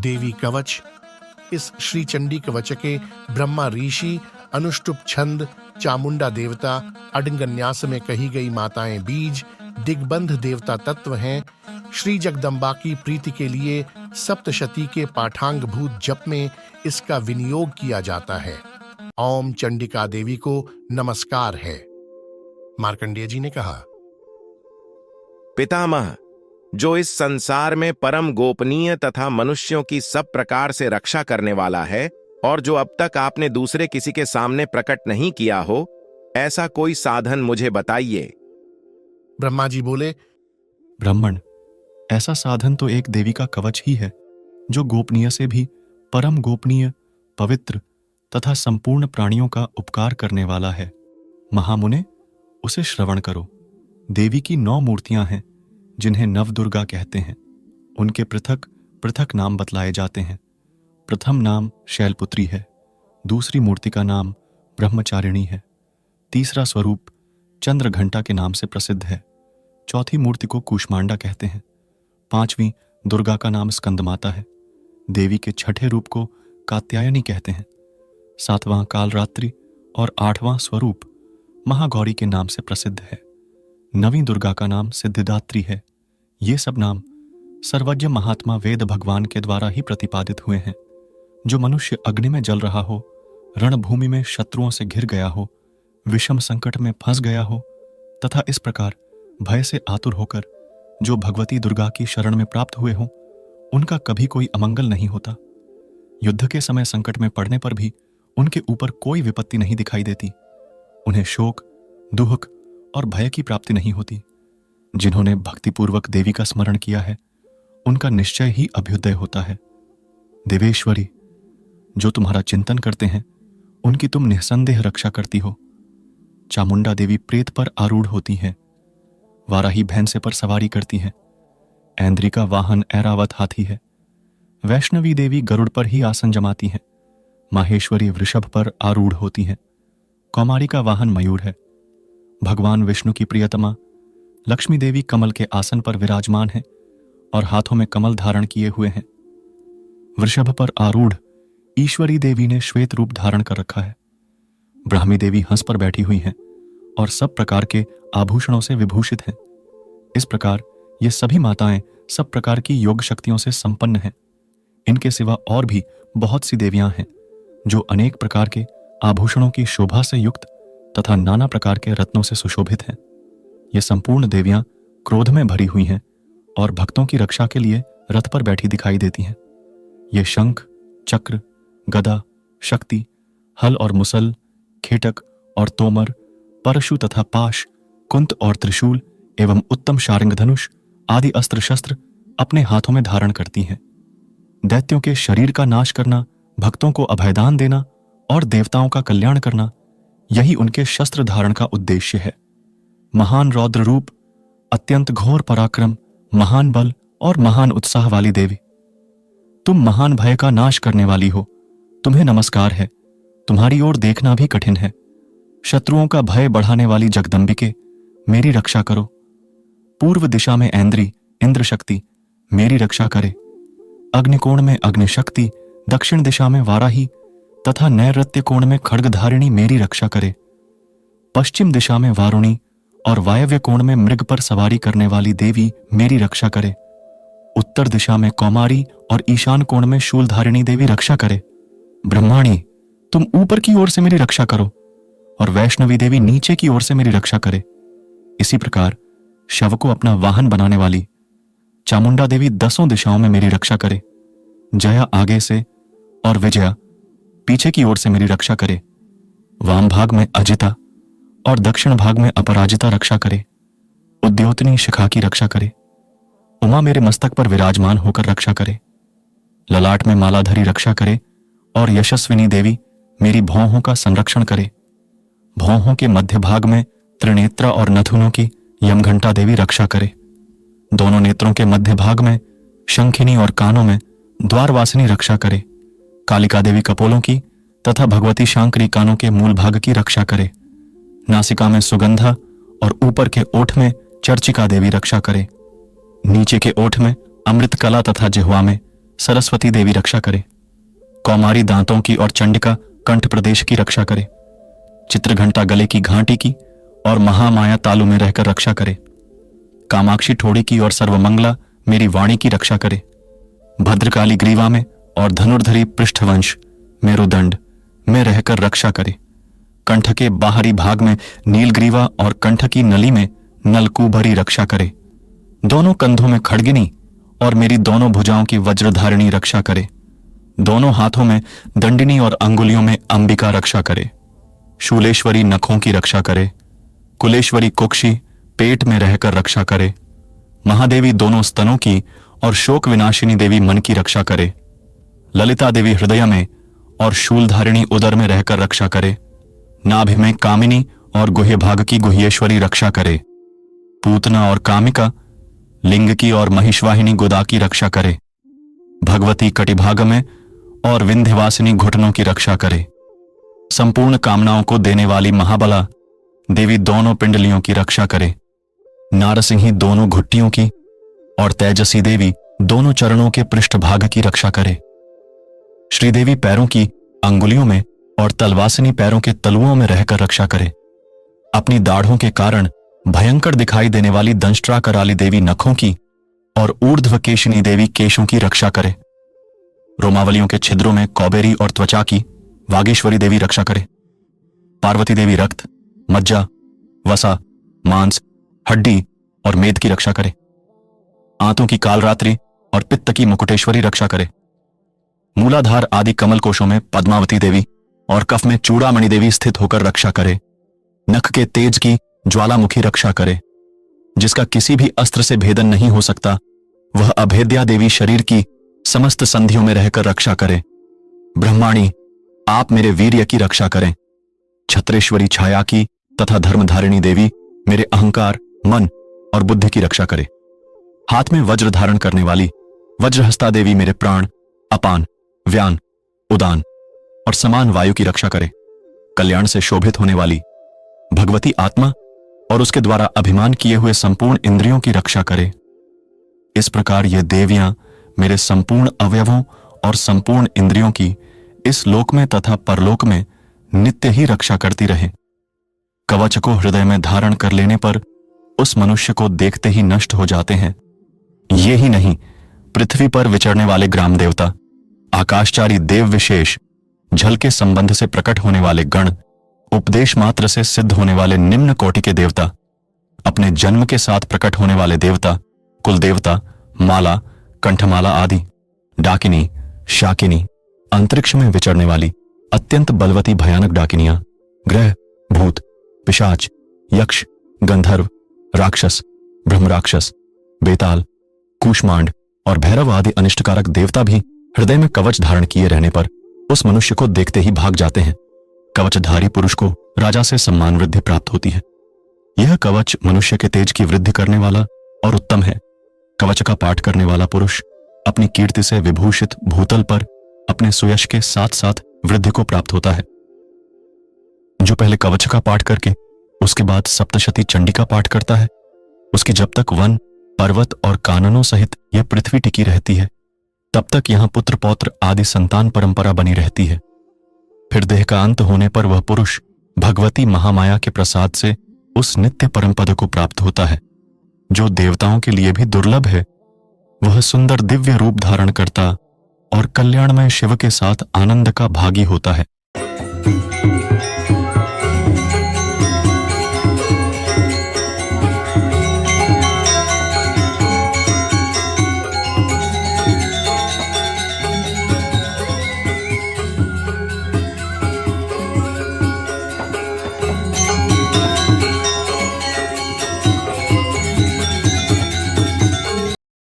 देवी कवच। इस श्री चंडी कवच के ब्रह्मा ऋषि, अनुष्टुप छंद, चामुंडा देवता, अडंगन्यास में कही गई माताएं बीज, दिग्बंध देवता तत्व हैं। श्री जगदम्बा की प्रीति के लिए सप्तशती के पाठांग भूत जप में इसका विनियोग किया जाता है। ओम चंडिका देवी को नमस्कार है। मार्कंडेय जी ने कहा, पितामह, जो इस संसार में परम गोपनीय तथा मनुष्यों की सब प्रकार से रक्षा करने वाला है और जो अब तक आपने दूसरे किसी के सामने प्रकट नहीं किया हो, ऐसा कोई साधन मुझे बताइए। ब्रह्मा जी बोले, ब्राह्मण, ऐसा साधन तो एक देवी का कवच ही है, जो गोपनीय से भी परम गोपनीय, पवित्र तथा संपूर्ण प्राणियों का उपकार करने वाला है। महामुने, उसे श्रवण करो। देवी की 9 मूर्तियां हैं, जिन्हें नवदुर्गा कहते हैं। उनके पृथक पृथक नाम बतलाए जाते हैं। प्रथम नाम शैलपुत्री है, दूसरी मूर्ति का नाम ब्रह्मचारिणी है, तीसरा स्वरूप चंद्रघंटा के नाम से प्रसिद्ध है, चौथी मूर्ति को कूष्मांडा कहते हैं, पांचवीं दुर्गा का नाम स्कंदमाता है, देवी के छठे रूप को कात्यायनी कहते हैं, सातवां कालरात्रि और 8वां स्वरूप महागौरी के नाम से प्रसिद्ध है, 9वीं दुर्गा का नाम सिद्धिदात्री है। ये सब नाम सर्वज्ञ महात्मा वेद भगवान के द्वारा ही प्रतिपादित हुए हैं। जो मनुष्य अग्नि में जल रहा हो, रणभूमि में शत्रुओं से घिर गया हो, विषम संकट में फंस गया हो तथा इस प्रकार भय से आतुर होकर जो भगवती दुर्गा की शरण में प्राप्त हुए हों, उनका कभी कोई अमंगल नहीं होता। युद्ध के समय संकट में पड़ने पर भी उनके ऊपर कोई विपत्ति नहीं दिखाई देती। उन्हें शोक, दुख और भय की प्राप्ति नहीं होती। जिन्होंने भक्तिपूर्वक देवी का स्मरण किया है, उनका निश्चय ही अभ्युदय होता है। देवेश्वरी, जो तुम्हारा चिंतन करते हैं, उनकी तुम निस्संदेह रक्षा करती हो। चामुंडा देवी प्रेत पर आरूढ़ होती हैं, वाराही भैंसे पर सवारी करती हैं, ऐन्द्री का वाहन ऐरावत हाथी है, वैष्णवी देवी गरुड़ पर ही आसन जमाती हैं, माहेश्वरी वृषभ पर आरूढ़ होती हैं, कौमारी का वाहन मयूर है, भगवान विष्णु की प्रियतमा लक्ष्मी देवी कमल के आसन पर विराजमान है और हाथों में कमल धारण किए हुए हैं। वृषभ पर आरूढ़ ईश्वरी देवी ने श्वेत रूप धारण कर रखा है। ब्राह्मी देवी हंस पर बैठी हुई हैं और सब प्रकार के आभूषणों से विभूषित हैं। इस प्रकार ये सभी माताएं सब प्रकार की योग शक्तियों से संपन्न हैं। इनके सिवा और भी बहुत सी देवियां हैं, जो अनेक प्रकार के आभूषणों की शोभा से युक्त तथा नाना प्रकार के रत्नों से सुशोभित हैं। ये संपूर्ण देवियां क्रोध में भरी हुई हैं और भक्तों की रक्षा के लिए रथ पर बैठी दिखाई देती हैं। ये शंख, चक्र, गदा, शक्ति, हल और मुसल, खेटक और तोमर, परशु तथा पाश, कुंत और त्रिशूल एवं उत्तम शारिंग धनुष आदि अस्त्र शस्त्र अपने हाथों में धारण करती हैं। दैत्यों के शरीर का नाश करना, भक्तों को अभयदान देना और देवताओं का कल्याण करना, यही उनके शस्त्र धारण का उद्देश्य है। महान रौद्र रूप, अत्यंत घोर पराक्रम, महान बल और महान उत्साह वाली देवी, तुम महान भय का नाश करने वाली हो। तुम्हें नमस्कार है। तुम्हारी ओर देखना भी कठिन है। शत्रुओं का भय बढ़ाने वाली जगदम्बिके, मेरी रक्षा करो। पूर्व दिशा में ऐन्द्री, इंद्र शक्ति, मेरी रक्षा करे। अग्निकोण में अग्निशक्ति, दक्षिण दिशा में वाराही तथा नैऋत्य कोण में खड्गधारिणी मेरी रक्षा करे। पश्चिम दिशा में वारुणी और वायव्य कोण में मृग पर सवारी करने वाली देवी मेरी रक्षा करे। उत्तर दिशा में कौमारी और ईशान कोण में शूलधारिणी देवी रक्षा करे। ब्रह्माणी, तुम ऊपर की ओर से मेरी रक्षा करो और वैष्णवी देवी नीचे की ओर से मेरी रक्षा करे। इसी प्रकार शव को अपना वाहन बनाने वाली चामुंडा देवी 10 दिशाओं में मेरी रक्षा करे। जया आगे से और विजया पीछे की ओर से मेरी रक्षा करे। वाम भाग में अजिता और दक्षिण भाग में अपराजिता रक्षा करे। उद्योतनी शिखा की रक्षा करे। उमा मेरे मस्तक पर विराजमान होकर रक्षा करे। ललाट में मालाधरी रक्षा करे और यशस्विनी देवी मेरी भौहों का संरक्षण करे। भौहों के मध्य भाग में त्रिनेत्रा और नथुनों की यमघंटा देवी रक्षा करे। दोनों नेत्रों के मध्य भाग में शंखिनी और कानों में द्वारवासिनी रक्षा करे। कालिका देवी कपोलों की तथा भगवती शांकरी कानों के मूल भाग की रक्षा करे। नासिका में सुगंधा और ऊपर के ओठ में चर्चिका देवी रक्षा करे। नीचे के ओठ में अमृत कला तथा जिह्वा में सरस्वती देवी रक्षा करे। कौमारी दांतों की और चंडिका कंठ प्रदेश की रक्षा करे। चित्रघंटा गले की घाटी की और महामाया तालु में रहकर रक्षा करे। कामाक्षी ठोड़ी की और सर्वमंगला मेरी वाणी की रक्षा करे। भद्रकाली ग्रीवा में और धनुर्धरी पृष्ठवंश मेरुदंड में रहकर रक्षा करे। कंठ के बाहरी भाग में नीलग्रीवा और कंठ की नली में नलकूभरी रक्षा करे। दोनों कंधों में खड्गिनी और मेरी दोनों भुजाओं की वज्रधारिणी रक्षा करे। दोनों हाथों में दंडिनी और अंगुलियों में अंबिका रक्षा करे। शूलेश्वरी नखों की रक्षा करे। कुलेश्वरी कुक्षी पेट में रहकर रक्षा करे। महादेवी दोनों स्तनों की और शोक विनाशिनी देवी मन की रक्षा करे। ललिता देवी हृदय में और शूलधारिणी उदर में रहकर रक्षा करे। नाभि में कामिनी और गुह्य भाग की गुह्येश्वरी रक्षा करे। पूतना और कामिका लिंग की और महिषवाहिनी गुदा की रक्षा करे। भगवती कटिभाग में और विंध्यवासिनी घुटनों की रक्षा करे। संपूर्ण कामनाओं को देने वाली महाबला देवी दोनों पिंडलियों की रक्षा करे। नारसिंही दोनों घुट्टियों की और तेजसी देवी दोनों चरणों के पृष्ठभाग की रक्षा करे। श्रीदेवी पैरों की अंगुलियों में और तलवासिनी पैरों के तलुओं में रहकर रक्षा करे। अपनी दाढ़ों के कारण भयंकर दिखाई देने वाली दंष्ट्रा कराली देवी नखों की और ऊर्ध्वकेशिनी देवी केशों की रक्षा करे। रोमावलियों के छिद्रों में कौबेरी और त्वचा की वागीश्वरी देवी रक्षा करे। पार्वती देवी रक्त, मज्जा, वसा, मांस, हड्डी और मेद की रक्षा करे। आंतों की कालरात्रि और पित्त की मुकुटेश्वरी रक्षा करे। मूलाधार आदि कमल कोशों में पद्मावती देवी और कफ में चूड़ामणि देवी स्थित होकर रक्षा करे। नख के तेज की ज्वालामुखी रक्षा करे। जिसका किसी भी अस्त्र से भेदन नहीं हो सकता, वह अभेद्या देवी शरीर की समस्त संधियों में रहकर रक्षा करे। ब्रह्माणी, आप मेरे वीर्य की रक्षा करें। छत्रेश्वरी छाया की तथा धर्मधारिणी देवी मेरे अहंकार, मन और बुद्धि की रक्षा करे। हाथ में वज्र धारण करने वाली वज्रहस्ता देवी मेरे प्राण, अपान, व्यान, उदान और समान वायु की रक्षा करे। कल्याण से शोभित होने वाली भगवती आत्मा और उसके द्वारा अभिमान किए हुए संपूर्ण इंद्रियों की रक्षा करे। इस प्रकार ये देवियां मेरे संपूर्ण अवयवों और संपूर्ण इंद्रियों की इस लोक में तथा परलोक में नित्य ही रक्षा करती रहे। कवच को हृदय में धारण कर लेने पर उस मनुष्य को देखते ही नष्ट हो जाते हैं। ये ही नहीं, पृथ्वी पर विचरने वाले ग्राम देवता, आकाशचारी देव विशेष, झल के संबंध से प्रकट होने वाले गण, उपदेश मात्र से सिद्ध होने वाले निम्न कोटि के देवता, अपने जन्म के साथ प्रकट होने वाले देवता, कुल देवता, माला, कंठमाला आदि, डाकिनी, शाकिनी, अंतरिक्ष में विचरने वाली अत्यंत बलवती भयानक डाकिनियां, ग्रह, भूत, पिशाच, यक्ष, गंधर्व, राक्षस, ब्रह्मराक्षस, बेताल, कूष्मांड और भैरव आदि अनिष्टकारक देवता भी हृदय में कवच धारण किए रहने पर उस मनुष्य को देखते ही भाग जाते हैं। कवचधारी पुरुष को राजा से सम्मान वृद्धि प्राप्त होती है। यह कवच मनुष्य के तेज की वृद्धि करने वाला और उत्तम है। कवच का पाठ करने वाला पुरुष अपनी कीर्ति से विभूषित भूतल पर अपने सुयश के साथ साथ वृद्धि को प्राप्त होता है। जो पहले कवच का पाठ करके उसके बाद सप्तशती चंडी का पाठ करता है, उसकी जब तक वन, पर्वत और काननों सहित यह पृथ्वी टिकी रहती है, तब तक यहां पुत्र पौत्र आदि संतान परंपरा बनी रहती है। फिर देह का अंत होने पर वह पुरुष भगवती महामाया के प्रसाद से उस नित्य परम पद को प्राप्त होता है, जो देवताओं के लिए भी दुर्लभ है। वह सुंदर दिव्य रूप धारण करता और कल्याणमय शिव के साथ आनंद का भागी होता है।